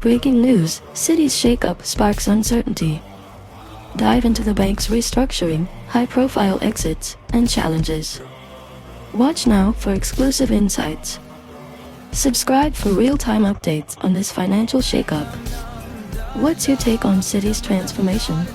Breaking news, Citi's shakeup sparks uncertainty. Dive into the bank's restructuring, high-profile exits, and challenges. Watch now for exclusive insights. Subscribe for real-time updates on this financial shakeup. What's your take on Citi's transformation?